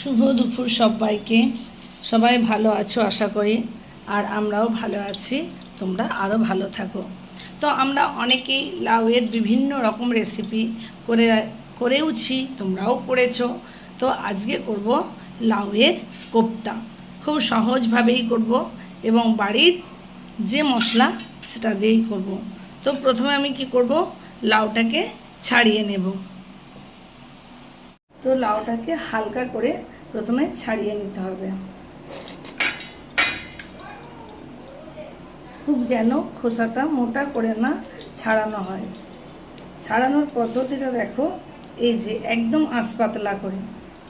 শুভ দুপুর সবাইকে। সবাই ভালো আছো আশা করি, আর আমরাও ভালো আছি। তোমরা আরও ভালো থাকো। তো আমরা অনেকেই লাউয়ের বিভিন্ন রকম রেসিপি করেওছি, তোমরাও করেছো। তো আজকে করব লাউয়ের কোপ্তা। খুব সহজভাবেই করব এবং বাড়ির যে মশলা সেটা দিয়েই করব। তো প্রথমে আমি কি করব, লাউটাকে ছাড়িয়ে নেব। তো লাউটাকে হালকা করে প্রথমে ছাড়িয়ে নিতে হবে, খুব যেন খোসাটা মোটা করে না ছাড়ানো হয়। ছাড়ানোর পদ্ধতিটা দেখো, এই যে একদম আঁশ পাতলা করে।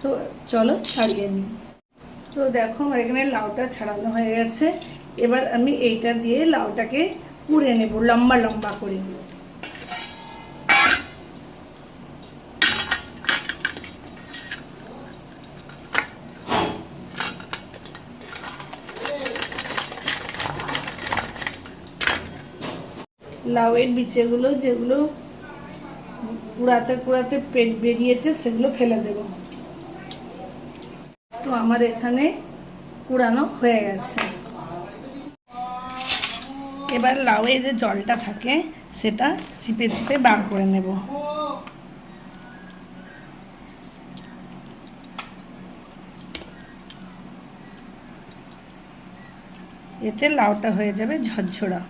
তো চলো ছাড়িয়ে নিই। তো দেখো আমার এখানে লাউটা ছাড়ানো হয়ে গেছে। এবার আমি এইটা দিয়ে লাউটাকে পুড়ে নেব লম্বা লম্বা করে। লাউয়ের বিচেগুলো যেগুলো কুড়াতে কুড়াতে পেট বেরিয়েছে সেগুলো ফেলে দেব। তো আমার এখানে কুড়ানো হয়ে গেছে। এবার লাউয়ে যে জলটা থাকে সেটা চিপে চিপে বার করে নেব। এতে লাউটা হয়ে যাবে ঝরঝরা।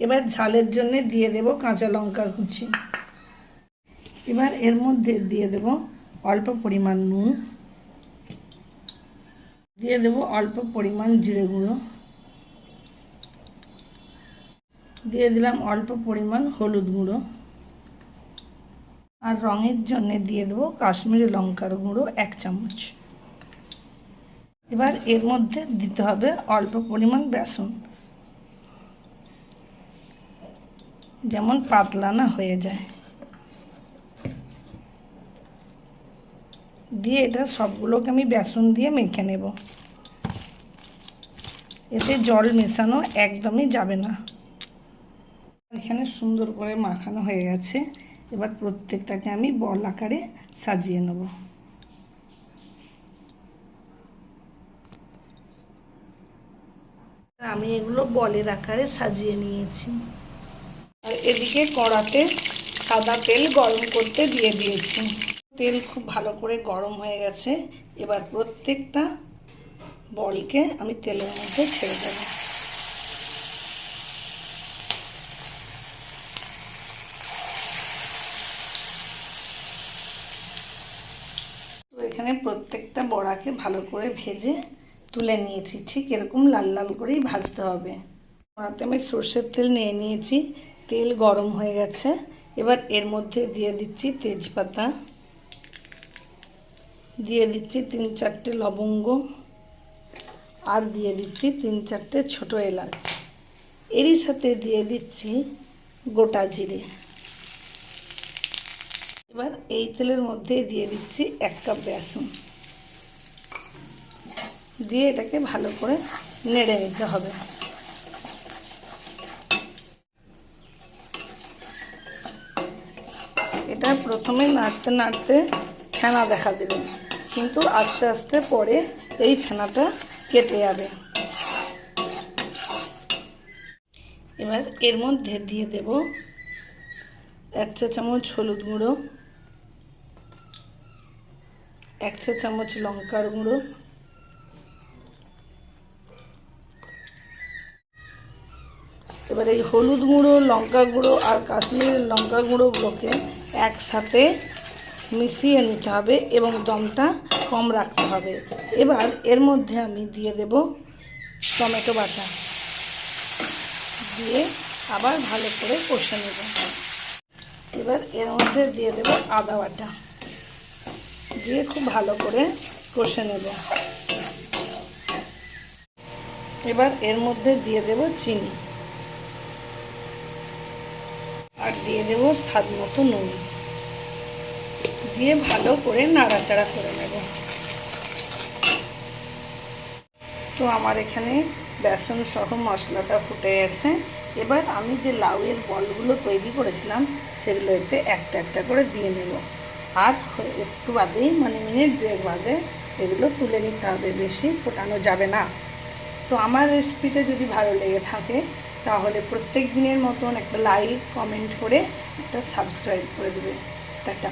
এবার ঝালের জন্য দিয়ে দেব কাঁচা লঙ্কার কুচি। এবার এর মধ্যে দিয়ে দেব অল্প পরিমাণ নুন, দিয়ে দেব অল্প পরিমাণ জিরে গুঁড়ো, দিয়ে দিলাম অল্প পরিমাণ হলুদ গুঁড়ো, আর রঙের জন্য দিয়ে দেবো কাশ্মীরি লঙ্কার গুঁড়ো 1 চামচ। এবার এর মধ্যে দিতে হবে অল্প পরিমাণ বেসন, যেমন পাতলা না হয়ে যায়। দিয়ে এটা সবগুলোকে আমি বেসন দিয়ে মেখে নেব। এতে জল মেশানো একদমই যাবে না। এখানে সুন্দর করে মাখানো হয়ে গেছে। এবার প্রত্যেকটাকে আমি বল আকারে সাজিয়ে নেব। আমি এগুলো বলের আকারে সাজিয়ে নিয়েছি। আর এদিকে কড়াতে সাদা তেল গরম করতে দিয়ে দিয়েছি। তেল খুব ভালো করে গরম হয়ে গেছে। এবার প্রত্যেকটা বলকে আমি তেলের মধ্যে ছেড়ে দেব। তো এখানে প্রত্যেকটা বড়াকে ভালো করে ভেজে তুলে নিয়েছি। ঠিক এরকম লাল লাল করেই ভাজতে হবে। কড়াতে আমি সর্ষের তেল নিয়ে নিয়েছি। তেল গরম হয়ে গেছে। এবার এর মধ্যে দিয়ে দিচ্ছি তেজপাতা, দিয়ে দিচ্ছি 3-4টে লবঙ্গ, আর দিয়ে দিচ্ছি 3-4টে ছোটো এলাচ। এরই সাথে দিয়ে দিচ্ছি গোটা জিরে। এবার এই তেলের মধ্যে দিয়ে দিচ্ছি 1 কাপ বেসন, দিয়ে এটাকে ভালো করে নেড়ে নিতে হবে। এটা প্রথমে নাড়তে নাড়তে ফেনা দেখা দেবে, কিন্তু আস্তে আস্তে পরে এই ফেনাটা কেটে যাবে। এবার এর মধ্যে দিয়ে দেব 1 চা চামচ হলুদ গুঁড়ো, 1 চা চামচ লঙ্কার গুঁড়ো, এবার এই হলুদ গুঁড়ো, লঙ্কা গুঁড়ো আর কাশ্মীরি লঙ্কা গুঁড়োগুলোকে একসাথে মিশিয়ে নিতে হবে এবং দমটা কম রাখতে হবে। এবার এর মধ্যে আমি দিয়ে দেব টমেটো বাটা, দিয়ে আবার ভালো করে কষে নেব। এবার এর মধ্যে দিয়ে দেব আদা বাটা, দিয়ে খুব ভালো করে কষে নেব। এবার এর মধ্যে দিয়ে দেব চিনি, আর দিয়ে দেব স্বাদ মতো নুন, দিয়ে ভালো করে নাড়াচাড়া করে নেব। তো আমার এখানে বেসন সহ মশলাটা ফুটে গেছে। এবার আমি যে লাউয়ের বলগুলো তৈরি করেছিলাম সেগুলো এতে একটা একটা করে দিয়ে নেব। আর একটু বাদেই মানে মিনিট 2 বাদে এগুলো তুলে নিতে হবে, বেশি ফোটানো যাবে না। তো আমার রেসিপিটা যদি ভালো লেগে থাকে তাহলে প্রত্যেক দিনের মতন একটা লাইক কমেন্ট করে একটা সাবস্ক্রাইব করে দেবে। টাটা।